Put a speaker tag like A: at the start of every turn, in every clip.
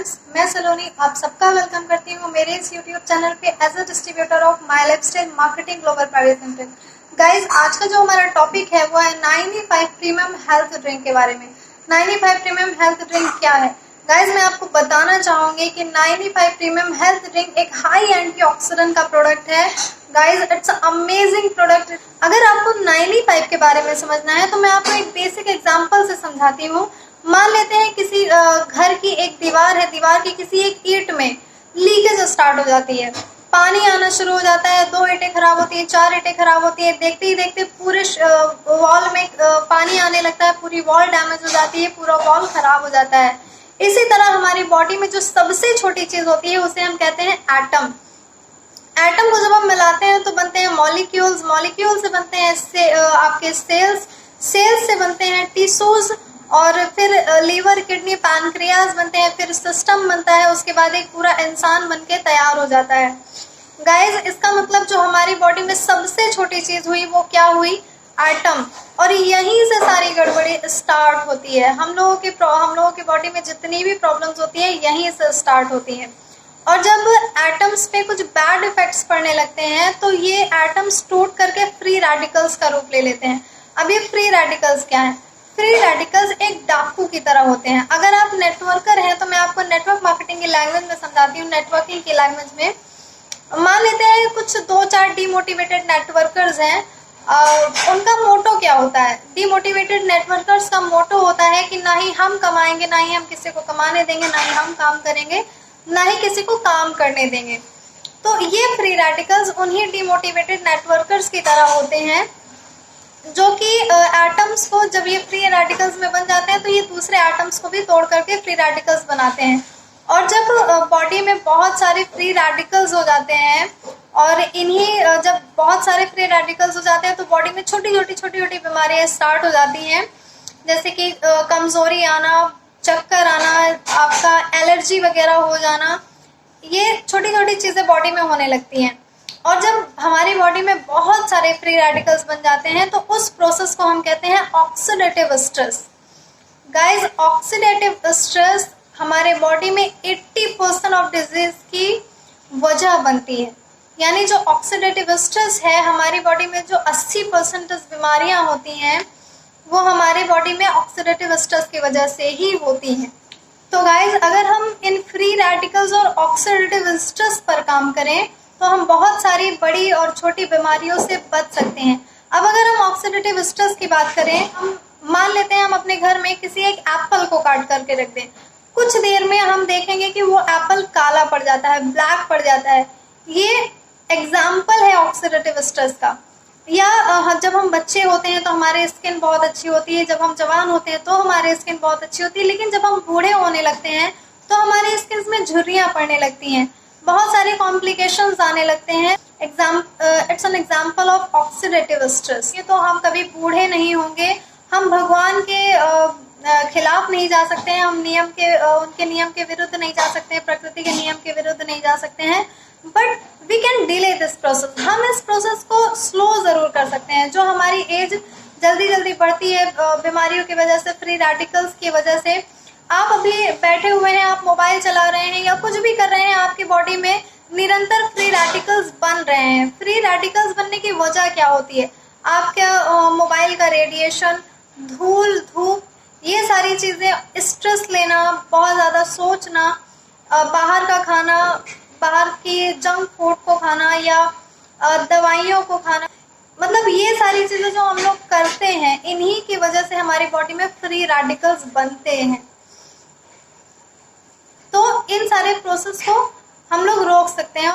A: Friends, मैं सलोनी आप सबका वेलकम करती हूँ मेरे इस यूट्यूब चैनल पे as a distributor of my lifestyle marketing global private limited. Guys, आज का जो हमारा टॉपिक है वो है 95 प्रीमियम हेल्थ ड्रिंक के बारे में। 95 प्रीमियम हेल्थ ड्रिंक क्या है? गाइज, मैं आपको बताना चाहूंगी कि 95 प्रीमियम हेल्थ ड्रिंक एक हाई एंटीऑक्सीडेंट का प्रोडक्ट है। Guys, it's amazing product. अगर आपको 95 के बारे में समझना है तो मैं आपको एक बेसिक एग्जांपल से समझाती हूँ। मान लेते हैं किसी घर की एक दीवार है, दीवार की किसी एक ईंट में लीकेज स्टार्ट हो जाती है, पानी आना शुरू हो जाता है, 2 ईंटें खराब होती है, 4 ईंटें खराब होती है, देखते ही देखते पूरे वॉल में पानी आने लगता है, पूरी वॉल डैमेज हो जाती है, पूरा वॉल खराब हो जाता है। इसी तरह हमारी बॉडी में जो सबसे छोटी चीज होती है उसे हम कहते हैं एटम। एटम को जब हम मिलाते हैं तो बनते हैं मॉलिक्यूल्स, मॉलिक्यूल से बनते हैं आपके सेल्स, सेल्स से बनते हैं टिश्यूज, और फिर लीवर, किडनी, पैनक्रियाज बनते हैं, फिर सिस्टम बनता है, उसके बाद एक पूरा इंसान बनके तैयार हो जाता है। गाइज, इसका मतलब जो हमारी बॉडी में सबसे छोटी चीज हुई वो क्या हुई? एटम। और यहीं से सारी गड़बड़ी स्टार्ट होती है। हम लोगों की बॉडी में जितनी भी प्रॉब्लम्स होती है यहीं से स्टार्ट होती हैं। और जब एटम्स पे कुछ बैड इफेक्ट्स पड़ने लगते हैं तो ये एटम्स टूट करके फ्री रेडिकल्स का रूप ले लेते हैं। अब ये फ्री रेडिकल्स क्या है? फ्री रेडिकल्स एक डाकू की तरह होते हैं। अगर आप नेटवर्कर हैं तो मैं आपको नेटवर्क मार्केटिंग की लैंग्वेज में समझाती हूँ। नेटवर्किंग की लैंग्वेज में मान लेते हैं कुछ 2-4 डीमोटिवेटेड नेटवर्कर्स हैं। उनका मोटो क्या होता है? डीमोटिवेटेड नेटवर्कर्स का मोटो होता है कि ना ही हम कमाएंगे, ना ही हम किसी को कमाने देंगे, ना ही हम काम करेंगे, ना ही किसी को काम करने देंगे। तो ये फ्री रेडिकल्स उन्हीं डीमोटिवेटेड नेटवर्कर्स की तरह होते हैं जो कि एटम्स को, जब ये फ्री रेडिकल्स में बन जाते हैं तो ये दूसरे एटम्स को भी तोड़ करके फ्री रेडिकल्स बनाते हैं। और जब बॉडी में बहुत सारे फ्री रेडिकल्स हो जाते हैं और जब बहुत सारे फ्री रेडिकल्स हो जाते हैं तो बॉडी में छोटी छोटी बीमारियां स्टार्ट हो जाती हैं, जैसे कि कमजोरी आना, चक्कर आना, आपका एलर्जी वगैरह हो जाना। ये छोटी छोटी चीजें बॉडी में होने लगती हैं। और जब हमारी बॉडी में बहुत सारे फ्री रेडिकल्स बन जाते हैं तो उस प्रोसेस को हम कहते हैं oxidative stress. Guys, oxidative stress हमारे बॉडी में 80% ऑफ डिजीज की वजह बनती है। यानी जो ऑक्सीडेटिव स्ट्रेस है, हमारी बॉडी में जो 80% बीमारियां होती हैं वो हमारे बॉडी में ऑक्सीडेटिव स्ट्रेस की वजह से ही होती हैं। तो गाइस, अगर हम इन फ्री रेडिकल्स और ऑक्सीडेटिव स्ट्रेस पर काम करें तो हम बहुत सारी बड़ी और छोटी बीमारियों से बच सकते हैं। अब अगर हम ऑक्सीडेटिव स्ट्रेस की बात करें, हम मान लेते हैं हम अपने घर में किसी एक एप्पल को काट करके रख दें, कुछ देर में हम देखेंगे कि वो एप्पल काला पड़ जाता है, ब्लैक पड़ जाता है। ये एग्जाम्पल है ऑक्सीडेटिव स्ट्रेस का। या जब हम बच्चे होते हैं तो हमारी स्किन बहुत अच्छी होती है, जब हम जवान होते हैं तो हमारी स्किन बहुत अच्छी होती है, लेकिन जब हम बूढ़े होने लगते हैं तो हमारी स्किन में झुर्रियां पड़ने लगती हैं, बहुत सारे कॉम्प्लिकेशंस आने लगते हैं। It's an example of oxidative stress. ये तो हम कभी बूढ़े नहीं होंगे, हम भगवान के खिलाफ नहीं जा सकते हैं, हम उनके नियम के विरुद्ध नहीं जा सकते हैं, प्रकृति के नियम के विरुद्ध नहीं जा सकते हैं, but we can delay this process. हम इस प्रोसेस को स्लो जरूर कर सकते हैं। जो हमारी एज जल्दी जल्दी बढ़ती है बीमारियों की वजह से, फ्री रेडिकल्स की वजह से, आप अभी बैठे हुए हैं, आप मोबाइल चला रहे हैं या कुछ भी कर रहे हैं, आपकी बॉडी में निरंतर फ्री रेडिकल्स बन रहे हैं। फ्री रेडिकल्स बनने की वजह क्या होती है? आपका मोबाइल का रेडिएशन, धूल, धूप, ये सारी चीजें, स्ट्रेस लेना, बहुत ज्यादा सोचना, बाहर का खाना, बाहर की जंक फूड को खाना या दवाइयों को खाना, मतलब ये सारी चीजें जो हम लोग करते हैं, इन्हीं की वजह से हमारी बॉडी में फ्री रेडिकल्स बनते हैं। तो इन सारे प्रोसेस को हम लोग रोक सकते हैं।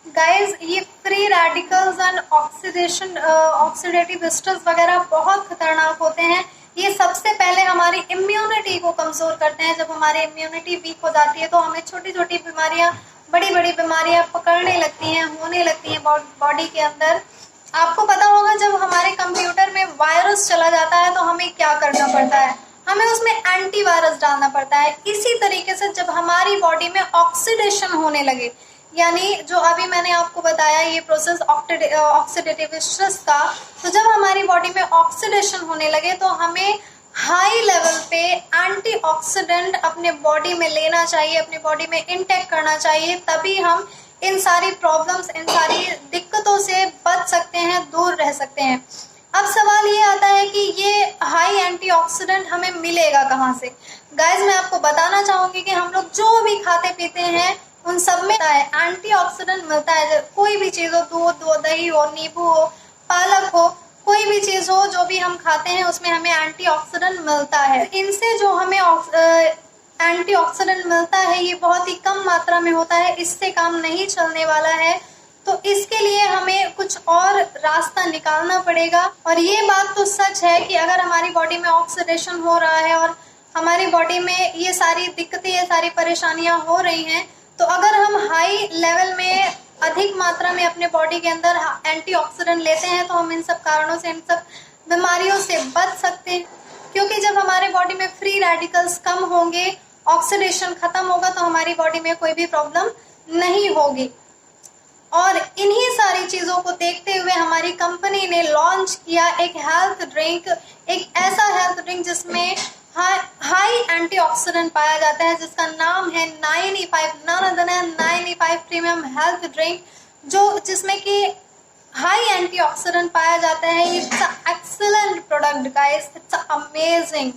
A: गाइज, ये free radicals and oxidative stress वगैरह बहुत खतरनाक होते हैं। ये सबसे पहले हमारी इम्यूनिटी को कमजोर करते हैं। जब हमारी इम्यूनिटी वीक हो जाती है तो हमें छोटी छोटी बीमारियां, बड़ी बड़ी बीमारियां पकड़ने लगती हैं, होने लगती हैं बॉडी के अंदर। आपको पता होगा, जब हमारे कंप्यूटर में वायरस चला जाता है तो हमें क्या करना पड़ता है? हमें उसमें एंटीवायरस डालना पड़ता है। इसी तरीके से जब हमारी बॉडी में ऑक्सीडेशन होने लगे, यानी जो अभी मैंने आपको बताया ये प्रोसेस ऑक्सीडेटिव स्ट्रेस का, तो जब हमारी बॉडी में ऑक्सीडेशन होने लगे तो हमें हाई लेवल पे एंटीऑक्सीडेंट अपने बॉडी में लेना चाहिए, अपनी बॉडी में इनटेक करना चाहिए, तभी हम इन सारी प्रॉब्लम्स, इन सारी दिक्कतों से बच सकते हैं, दूर रह सकते हैं। अब सवाल ये आता है कि ये हाई एंटीऑक्सीडेंट हमें मिलेगा कहाँ से। गाइस मैं आपको बताना चाहूंगी कि हम लोग जो भी खाते पीते हैं उन सब में एंटीऑक्सीडेंट मिलता है। कोई भी चीज हो, दूध हो, दही हो, नींबू हो, पालक हो, कोई भी चीज हो जो भी हम खाते हैं उसमें हमें एंटीऑक्सीडेंट मिलता है। इनसे जो हमें एंटीऑक्सीडेंट मिलता है ये बहुत ही कम मात्रा में होता है, इससे काम नहीं चलने वाला है। तो इसके लिए हमें कुछ और रास्ता निकालना पड़ेगा। और ये बात तो सच है कि अगर हमारी बॉडी में ऑक्सीडेशन हो रहा है और हमारी बॉडी में ये सारी दिक्कतें, ये सारी परेशानियां हो रही हैं, तो अगर हम हाई लेवल में अधिक मात्रा में अपने बॉडी के अंदर एंटीऑक्सीडेंट लेते हैं तो हम इन सब कारणों से, इन सब बीमारियों से बच सकते हैं। क्योंकि जब हमारे बॉडी में फ्री रेडिकल्स कम होंगे, ऑक्सीडेशन खत्म होगा, तो हमारी बॉडी में कोई भी प्रॉब्लम नहीं होगी। और इन्हीं सारी चीजों को देखते हुए हमारी कंपनी ने लॉन्च किया एक हेल्थ ड्रिंक, एक ऐसा हेल्थ ड्रिंक जिसमें हाई एंटीऑक्सीडेंट पाया जाता है, जिसका नाम है 9E5, none other than 9E5 premium health drink, जो जिसमें कि हाई एंटीऑक्सीडेंट पाया जाता है। It's excellent product guys, it's amazing.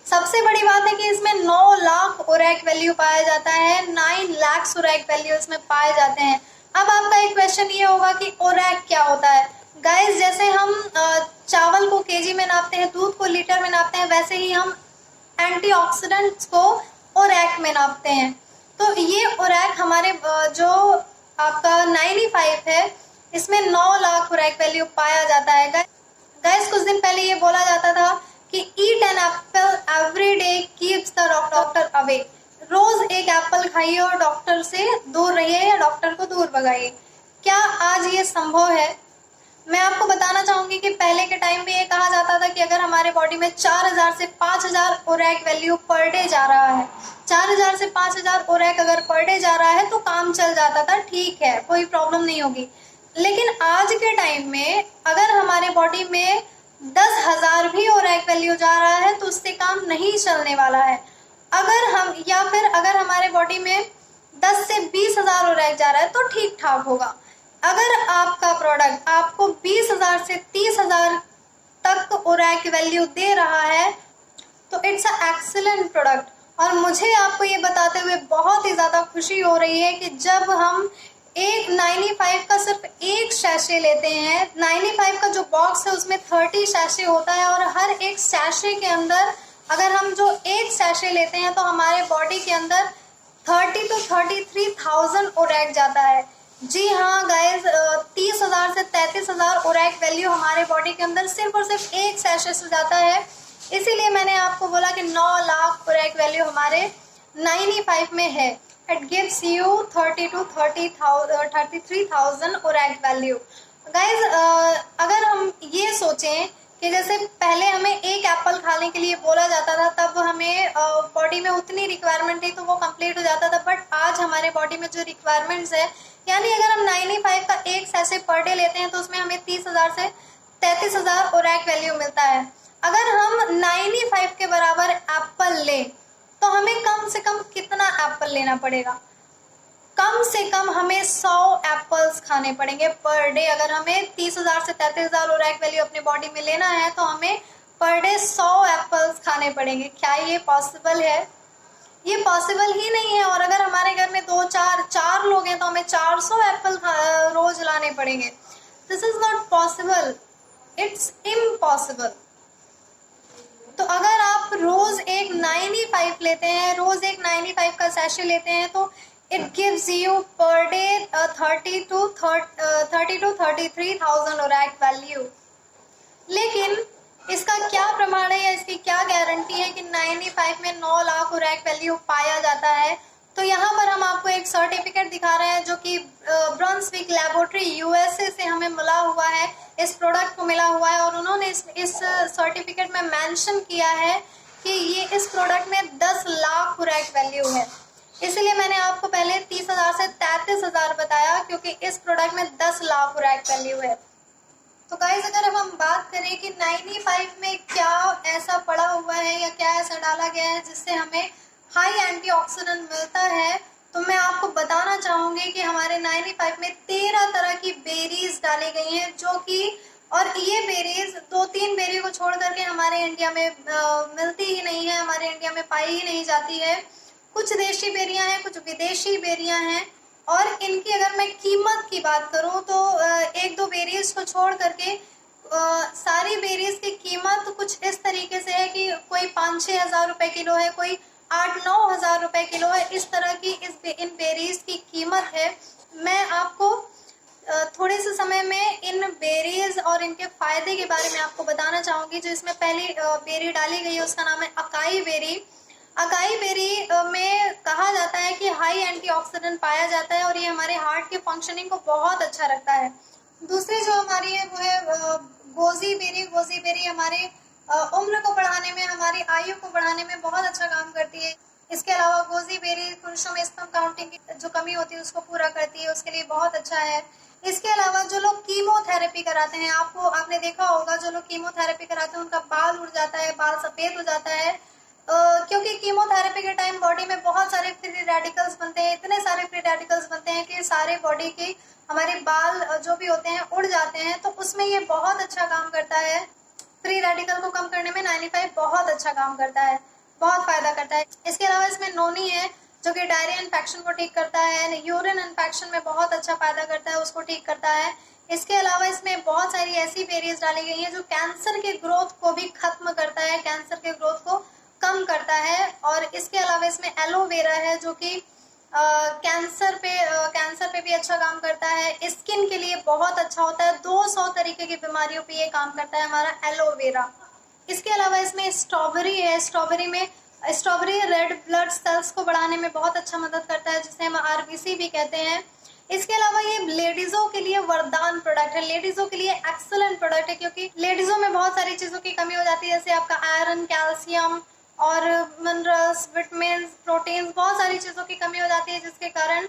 A: सबसे बड़ी बात है कि इसमें 9 लाख ओरैक वैल्यू पाया जाता है, 9 लाख ओरैक वैल्यू इसमें पाए जाते हैं। अब आपका एक क्वेश्चन ये होगा कि ओरैक क्या होता है। गाइस जैसे हम चावल को केजी में नापते हैं, दूध को लीटर में नापते हैं, वैसे ही हम एंटीऑक्सीडेंट्स को ओरैक में नापते हैं। तो ये ओरैक हमारे जो आपका 9E5 है, इसमें 9 लाख ओरैक वैल्यू पाया जाता है। गाइस कुछ दिन पहले ये बोला जाता था कि eat an apple every day keeps the doctor away. रोज एक एप्पल खाइए और डॉक्टर से दूर रहिए या डॉक्टर को दूर भगाइए। क्या आज ये संभव है? मैं आपको बताना चाहूंगी कि पहले के टाइम में ये कहा जाता था कि अगर हमारे बॉडी में 4000 से 5000 ओरैक वैल्यू पर डे जा रहा है, 4000 से 5000 ओरैक अगर पर डे जा रहा है तो काम चल जाता था, ठीक है, कोई प्रॉब्लम नहीं होगी। लेकिन आज के टाइम में अगर हमारे बॉडी में 10,000 भी ओरैक वैल्यू जा रहा है तो उससे काम नहीं चलने वाला है। अगर हमारे बॉडी में 10 से 20,000 ओरैक जा रहा है तो ठीक ठाक होगा। अगर आपका प्रोडक्ट आपको 20,000 से 30,000 तक ओरैक वैल्यू दे रहा है तो इट्स अ एक्सीलेंट प्रोडक्ट। और मुझे आपको ये बताते हुए बहुत ही ज़्यादा खुशी हो रही है कि जब हम एक 9E5 का सिर्फ एक सैशे लेते हैं, 9E5 का जो बॉक्स है उसमें 30 सैशे होता है और हर एक सैशे के अंदर अगर हम जो एक सैशे लेते हैं तो हमारे बॉडी के अंदर 30 to 33,000 ओरैक जाता है। जी हाँ गाइज, 30,000 से 33,000 ओरैक वैल्यू हमारे बॉडी के अंदर सिर्फ और सिर्फ एक सैशे से जाता है। इसीलिए मैंने आपको बोला कि 9 लाख ओरैक वैल्यू हमारे 9E5 में है। It gives you 30 to 33,000 ORAC value. Guys अगर हम ये सोचें कि जैसे पहले हमें एक एप्पल खाने के लिए बोला जाता था, तब हमें बॉडी में उतनी रिक्वायरमेंट थी तो वो कंप्लीट हो जाता था। बट आज हमारे बॉडी में जो रिक्वायरमेंट्स है, यानी अगर हम 9E5 का एक सैशे पर डे लेते हैं तो उसमें हमें 30,000 से 33,000 ओरैक वैल्यू मिलता है। अगर हम 9E5 के बराबर एप्पल ले तो हमें कम से कम कितना एप्पल लेना पड़ेगा? कम से कम हमें 100 एप्पल्स खाने पड़ेंगे पर डे। अगर हमें 30,000 से 33,000 ओरैक वैल्यू अपने बॉडी में लेना है तो हमें पर डे 100 एप्पल्स खाने पड़ेंगे। क्या ये पॉसिबल है? ये पॉसिबल ही नहीं है। और अगर हमारे घर में 4 लोग हैं तो हमें 400 एप्पल रोज लाने पड़ेंगे। This is not possible, it's impossible. तो अगर आप रोज एक 9E5 लेते हैं, रोज एक 9E5 का सैशे लेते हैं तो it gives you per day 30 to 33,000 ORAC value. लेकिन इसका क्या प्रमाण है या इसकी क्या गारंटी है कि 9E5 में 9 लाख ओरैक वैल्यू पाया जाता है? तो यहाँ पर हम आपको एक सर्टिफिकेट दिखा रहे हैं जो कि ब्रंसविक लैबोरेटरी USA से हमें मिला हुआ है, इस प्रोडक्ट को मिला हुआ है। और उन्होंने इस सर्टिफिकेट में मेंशन किया है कि ये इस प्रोडक्ट में 10 लाख ओरैक वैल्यू है। इसलिए मैंने आपको पहले 30,000 से 33,000 बताया, क्योंकि इस प्रोडक्ट में 10 लाख ओरैक वैल्यू है। तो गाइज अगर अब हम बात करें कि 95 में क्या ऐसा पड़ा हुआ है या क्या ऐसा डाला गया है जिससे हमें हाई एंटीऑक्सीडेंट मिलता है, तो मैं आपको बताना चाहूंगी कि हमारे 95 में 13 तरह की बेरीज डाली गई हैं, जो कि और ये बेरीज 2-3 बेरी को छोड़ करके हमारे इंडिया में मिलती ही नहीं है, हमारे इंडिया में पाई ही नहीं जाती है। कुछ देशी बेरियां हैं, कुछ विदेशी बेरियां हैं, और इनकी अगर मैं कीमत की बात करूं तो एक दो बेरीज को छोड़ करके सारी बेरीज की कीमत कुछ इस तरीके से है कि कोई 5-6 हज़ार रुपए किलो है, कोई 8-9 हज़ार रुपए किलो है। इस तरह की इन बेरीज की कीमत है। मैं आपको थोड़े से समय में इन बेरीज और इनके फायदे के बारे में आपको बताना चाहूंगी। जो इसमें पहली बेरी डाली गई है उसका नाम है अकाई बेरी। अकाई बेरी में कहा जाता है कि हाई एंटीऑक्सीडेंट पाया जाता है और ये हमारे हार्ट के फंक्शनिंग को बहुत अच्छा रखता है। दूसरी जो हमारी है वो है गोजी बेरी। गोजी बेरी हमारे उम्र को बढ़ाने में, हमारी आयु को बढ़ाने में बहुत अच्छा काम करती है। इसके अलावा गोजी बेरी पुरुषों में स्पर्म काउंटिंग की जो कमी होती है उसको पूरा करती है, उसके लिए बहुत अच्छा है। इसके अलावा जो लोग कीमोथेरेपी कराते हैं, आपने देखा होगा जो लोग कीमोथेरेपी कराते हैं उनका बाल उड़ जाता है, बाल सफेद हो जाता है, क्योंकि कीमोथेरेपी के टाइम बॉडी में बहुत सारे फ्री रेडिकल्स बनते हैं, इतने सारे फ्री रेडिकल्स बनते हैं कि सारे बॉडी की हमारे बाल जो भी होते हैं उड़ जाते हैं। तो उसमें ये बहुत अच्छा काम करता है। फ्री रेडिकल को कम करने में 95 बहुत अच्छा काम करता है, बहुत फायदा करता है। इसके अलावा इसमें नोनी है जो कि डायरिया इन्फेक्शन को ठीक करता है, यूरिन इन्फेक्शन में बहुत अच्छा फायदा करता है, उसको ठीक करता है। इसके अलावा इसमें बहुत सारी ऐसी बेरीज डाली गई हैं जो कैंसर के ग्रोथ को भी खत्म करता है, कैंसर के ग्रोथ को कम करता है। और इसके अलावा इसमें एलोवेरा है जो कि कैंसर पे भी अच्छा काम करता है, स्किन के लिए बहुत अच्छा होता है। 200 तरीके की बीमारियों पे ये काम करता है हमारा एलोवेरा। इसके अलावा इसमें स्ट्रॉबेरी है। स्ट्रॉबेरी रेड ब्लड सेल्स को बढ़ाने में बहुत अच्छा मदद करता है, जिसे हम आरबीसी भी कहते हैं। इसके अलावा ये लेडीजों के लिए वरदान प्रोडक्ट है, लेडीजों के लिए एक्सीलेंट प्रोडक्ट है, क्योंकि लेडीजों में बहुत सारी चीजों की कमी हो जाती है, जैसे आपका आयरन, कैल्शियम और मिनरल्स, विटामिन, प्रोटीन्स, बहुत सारी चीजों की कमी हो जाती है, जिसके कारण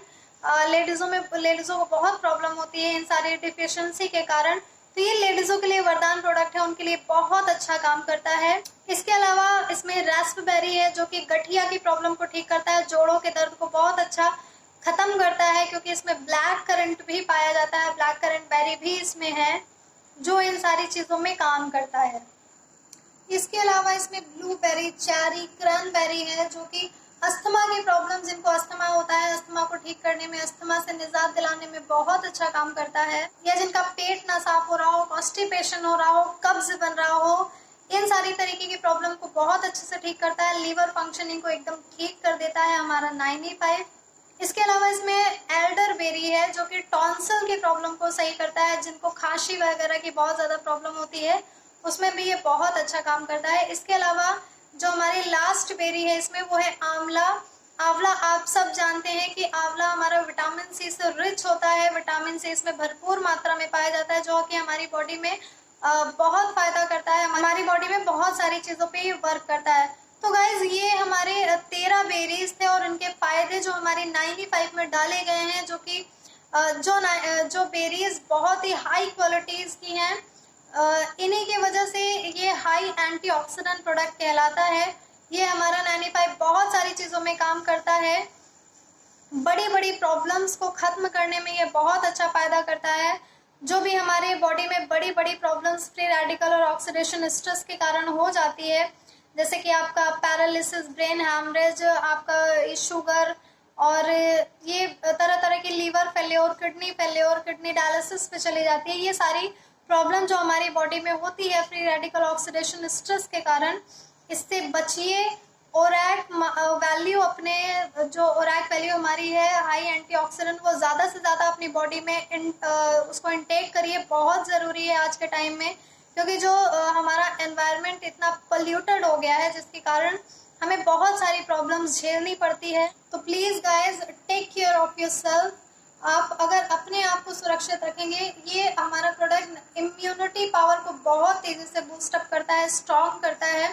A: लेडीजों को बहुत प्रॉब्लम होती है इन सारी डिफिशियंसी के कारण। तो ये लेडीजों के लिए वरदान प्रोडक्ट है, उनके लिए बहुत अच्छा काम करता है। इसके अलावा इसमें रास्पबेरी है जो कि गठिया की प्रॉब्लम को ठीक करता है, जोड़ों के दर्द को बहुत अच्छा खत्म करता है, क्योंकि इसमें ब्लैक करंट भी पाया जाता है, ब्लैक करंट बेरी भी इसमें है जो इन सारी चीजों में काम करता है। इसके अलावा इसमें ब्लूबेरी, चेरी, क्रैनबेरी है जो कि अस्थमा की प्रॉब्लम, जिनको अस्थमा होता है, अस्थमा को ठीक करने में, अस्थमा से निजात दिलाने में बहुत अच्छा काम करता है। या जिनका पेट ना साफ हो रहा हो, कॉन्स्टिपेशन हो रहा हो, कब्ज बन रहा हो, इन सारी तरीके की प्रॉब्लम को बहुत अच्छे से ठीक करता है। लीवर फंक्शनिंग को एकदम ठीक कर देता है हमारा 95। इसके अलावा इसमें एल्डर बेरी है जो कि टॉन्सिल की प्रॉब्लम को सही करता है, जिनको खांसी वगैरह की बहुत ज्यादा प्रॉब्लम होती है उसमें भी ये बहुत अच्छा काम करता है। इसके अलावा जो हमारी लास्ट बेरी है इसमें वो है आंवला। आंवला आप सब जानते हैं कि आंवला हमारा विटामिन सी से रिच होता है, विटामिन सी इसमें भरपूर मात्रा में पाया जाता है, जो कि हमारी बॉडी में बहुत फायदा करता है, हमारी बॉडी में बहुत सारी चीजों पे वर्क करता है। तो गाइज ये हमारे 13 बेरीज थे और इनके फायदे जो हमारे 95 में डाले गए हैं, जो कि जो बेरीज बहुत ही हाई क्वालिटीज की हैं, इन्हीं की वजह से ये हाई एंटीऑक्सीडेंट प्रोडक्ट कहलाता है। ये हमारा 95 बहुत सारी चीजों में काम करता है, बड़ी बड़ी प्रॉब्लम्स को खत्म करने में ये बहुत अच्छा फायदा करता है। जो भी हमारे बॉडी में बड़ी बड़ी प्रॉब्लम्स फ्री रेडिकल और ऑक्सीडेशन स्ट्रेस के कारण हो जाती है, जैसे कि आपका पैरालिसिस, ब्रेन हैमरेज, आपका शुगर और ये तरह तरह की लीवर फेल्योर, किडनी डायलिसिस पे चली जाती है। ये सारी प्रॉब्लम जो हमारी बॉडी में होती है फ्री रेडिकल ऑक्सीडेशन स्ट्रेस के कारण, इससे बचिए। ओरैक वैल्यू, अपने जो ओरैक वैल्यू हमारी है हाई एंटीऑक्सीडेंट, वो ज़्यादा से ज़्यादा अपनी बॉडी में उसको इनटेक करिए, बहुत ज़रूरी है आज के टाइम में, क्योंकि जो हमारा एनवायरनमेंट इतना पोल्यूटेड हो गया है जिसके कारण हमें बहुत सारी प्रॉब्लम्स झेलनी पड़ती है। तो please guys take care of yourself. आप अगर अपने आप को सुरक्षित रखेंगे, ये हमारा प्रोडक्ट इम्यूनिटी पावर को बहुत तेजी से बूस्टअप करता है, स्ट्रॉन्ग करता है।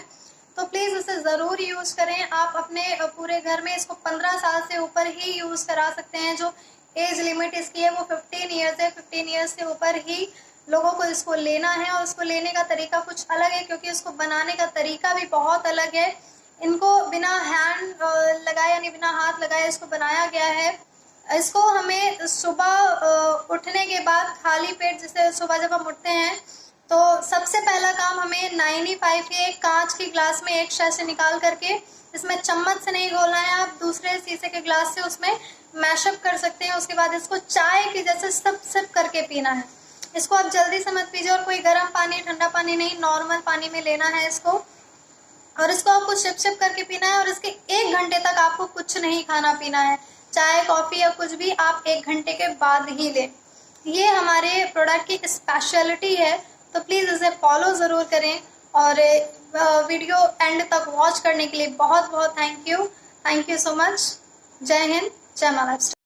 A: तो प्लीज इसे जरूर यूज करें। आप अपने पूरे घर में इसको 15 साल से ऊपर ही यूज करा सकते हैं। जो एज लिमिट इसकी है वो 15 ईयर्स है, 15 ईयर्स से ऊपर ही लोगों को इसको लेना है और इसको लेने का तरीका कुछ अलग है, क्योंकि इसको बनाने का तरीका भी बहुत अलग है। इनको बिना हैंड लगाए यानी बिना हाथ लगाए इसको बनाया गया है। इसको हमें सुबह उठने के बाद खाली पेट, जैसे सुबह जब हम उठते हैं तो सबसे पहला काम हमें 95 के एक कांच की ग्लास में एक शय से निकाल करके, इसमें चम्मच से नहीं घोलना है, आप दूसरे शीशे के ग्लास से उसमें मैशअप कर सकते हैं। उसके बाद इसको चाय की जैसे सिप सिप करके पीना है। इसको आप जल्दी से मत पीजिए और कोई गर्म पानी ठंडा पानी नहीं, नॉर्मल पानी में लेना है इसको, और इसको आपको सिप सिप करके पीना है। और इसके 1 घंटे तक आपको कुछ नहीं खाना पीना है, चाय कॉफ़ी या कुछ भी आप 1 घंटे के बाद ही लें। ये हमारे प्रोडक्ट की स्पेशलिटी है, तो प्लीज़ इसे फॉलो ज़रूर करें। और वीडियो एंड तक वॉच करने के लिए बहुत बहुत थैंक यू सो मच। जय हिंद, जय माँ लाइफस्टाइल।